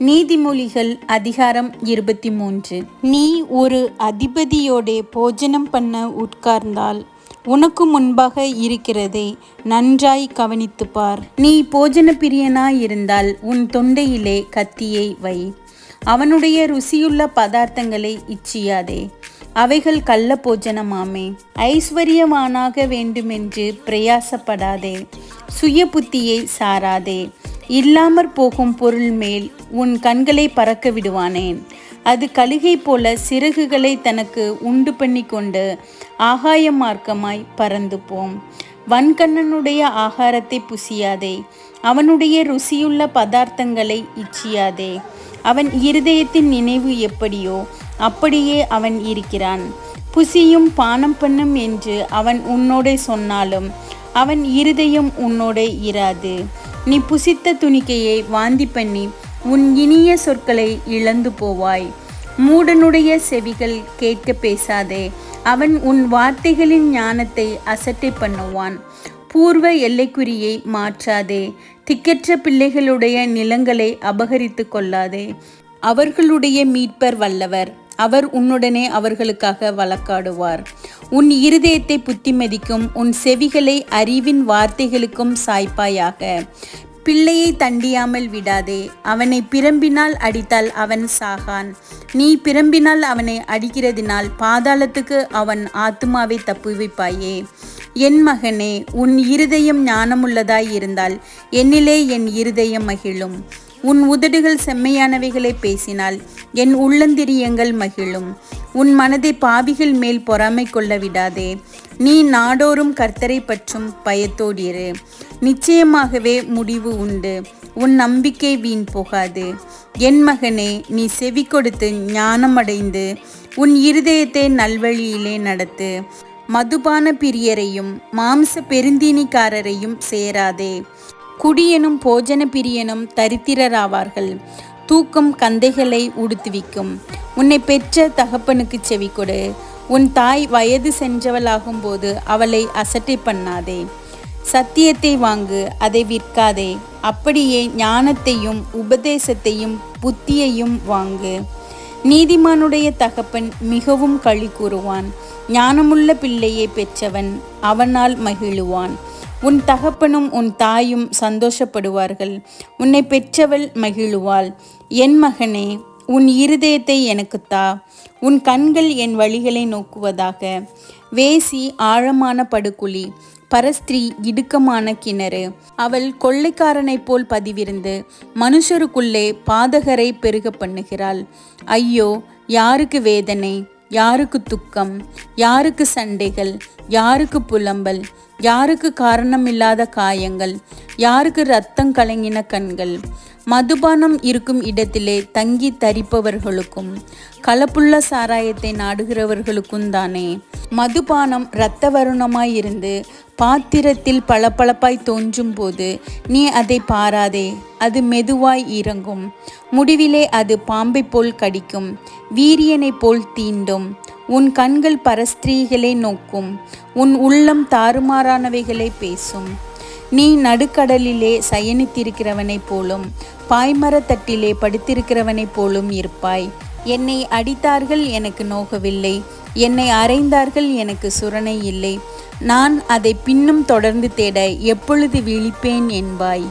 நீதிமொழிகள் அதிகாரம் 23. நீ ஒரு அதிபதியோடே போஜனம் பண்ண உட்கார்ந்தால் உனக்கு முன்பாக இருக்கிறதை நன்றாய் கவனித்துப் பார். நீ போஜன பிரியனாயிருந்தால் உன் தொண்டையிலே கத்தியை வை. அவனுடைய ருசியுள்ள பதார்த்தங்களை இச்சியாதே, அவைகள் கள்ள போஜனமாமே. ஐஸ்வர்யவானாக வேண்டுமென்று பிரயாசப்படாதே, சுய புத்தியை சாராதே. இல்லாமற் போகும் பொருள் மேல் உன் கண்களை பறக்க விடுவானேன்? அது கழுகை போல சிறகுகளை தனக்கு உண்டு பண்ணி கொண்டு ஆகாய மார்க்கமாய் பறந்து போம். வன்கண்ணனுடைய ஆகாரத்தை புசியாதே, அவனுடைய ருசியுள்ள பதார்த்தங்களை இச்சியாதே. அவன் இருதயத்தின் நினைவு எப்படியோ அப்படியே அவன் இருக்கிறான். புசியும் பானம் பண்ணும் என்று அவன் உன்னோடே சொன்னாலும் அவன் இருதயம் உன்னோடே இராது. நீ புசித்த துணிக்கையை வாந்தி பண்ணி உன் இனிய சொற்களை இழந்து போவாய். மூடனுடைய செவிகள் கேட்க பேசாதே, அவன் உன் வார்த்தைகளின் ஞானத்தை அசட்டை பண்ணுவான். பூர்வ எல்லைக்குறியை மாற்றாதே, திக்கற்ற பிள்ளைகளுடைய நிலங்களை அபகரித்து கொள்ளாதே. அவர்களுடைய மீட்பர் வல்லவர், அவர் உன்னுடனே அவர்களுக்காக வழக்காடுவார். உன் இருதயத்தை புத்திமதிக்கும் உன் செவிகளை அறிவின் வார்த்தைகளுக்கும் சாய்ப்பாயாக. பிள்ளையை தண்டியாமல் விடாதே, அவனை பிரம்பினால் அடித்தால் அவன் சாகான். நீ பிரம்பினால் அவனை அடிக்கிறதினால் பாதாளத்துக்கு அவன் ஆத்துமாவை தப்புவிப்பாயே. என் மகனே, உன் இருதயம் ஞானமுள்ளதாய் இருந்தால் என்னிலே என் இருதயம் மகிழும். உன் உதடுகள் செம்மையானவைகளை பேசினால் என் உள்ளந்திரியங்கள் மகிழும். உன் மனதை பாவிகள் மேல் பொறாமை கொள்ள விடாதே. நீ நாடோறும் கர்த்தரை பற்றும் பயத்தோடிரு. நிச்சயமாகவே முடிவு உண்டு, உன் நம்பிக்கை வீண் போகாது. என் மகனே, நீ செவி கொடுத்து ஞானமடைந்து உன் இருதயத்தை நல்வழியிலே நடத்து. மதுபான பிரியரையும் மாம்ச பெருந்தீனிக்காரரையும் சேராதே. குடியனும் போஜன பிரியனும் தரித்திரராவார்கள். தூக்கம் கந்தைகளை உடுத்துவிக்கும். உன்னை பெற்ற தகப்பனுக்கு செவி கொடு. உன் தாய் வயது சென்றவளாகும் போது அவளை அசட்டை பண்ணாதே. சத்தியத்தை வாங்கு, அதை விற்காதே. அப்படியே ஞானத்தையும் உபதேசத்தையும் புத்தியையும் வாங்கு. நீதிமானுடைய தகப்பன் மிகவும் களி கூறுவான். ஞானமுள்ள பிள்ளையை பெற்றவன் அவனால் மகிழுவான். உன் தகப்பனும் உன் தாயும் சந்தோஷப்படுவார்கள். உன்னை பெற்றவள் மகிழுவாள். என் மகனே, உன் இருதயத்தை எனக்கு தா. உன் கண்கள் என் வழிகளை நோக்குவதாக. வேசி ஆழமான படுகுழி, பரஸ்திரீ இடுக்கமான கிணறு. அவள் கொள்ளைக்காரனைப் போல் பதிவிருந்து மனுஷருக்குள்ளே பாதகரை பெருக பண்ணுகிறாள். ஐயோ, யாருக்கு வேதனை, யாருக்கு துக்கம், யாருக்கு சண்டைகள், யாருக்கு புலம்பல், யாருக்கு காரணமில்லாத காயங்கள், யாருக்கு இரத்தம் கலங்கின கண்கள். மதுபானம் இருக்கும் இடத்திலே தங்கி தரிப்பவர்களுக்கும் கலப்புள்ள சாராயத்தை நாடுகிறவர்களுக்கும் தானே. மதுபானம் இரத்த வருணமாயிருந்து பாத்திரத்தில் பளபளப்பாய் தோன்றும் போது நீ அதை பாராதே. அது மெதுவாய் இறங்கும். முடிவிலே அது பாம்பை போல் கடிக்கும், வீரியனை போல் தீண்டும். உன் கண்கள் பரஸ்திரீகளை நோக்கும், உன் உள்ளம் தாறுமாறானவைகளை பேசும். நீ நடுக்கடலிலே சயனித்திருக்கிறவனைப் போலும் பாய்மரத்தட்டிலே படுத்திருக்கிறவனைப் போலும் இருப்பாய். என்னை அடித்தார்கள், எனக்கு நோகவில்லை. என்னை அறைந்தார்கள், எனக்கு சுரணை இல்லை. நான் அதை பின்னும் தொடர்ந்து தேட எப்பொழுது விழிப்பேன் என்பாய்.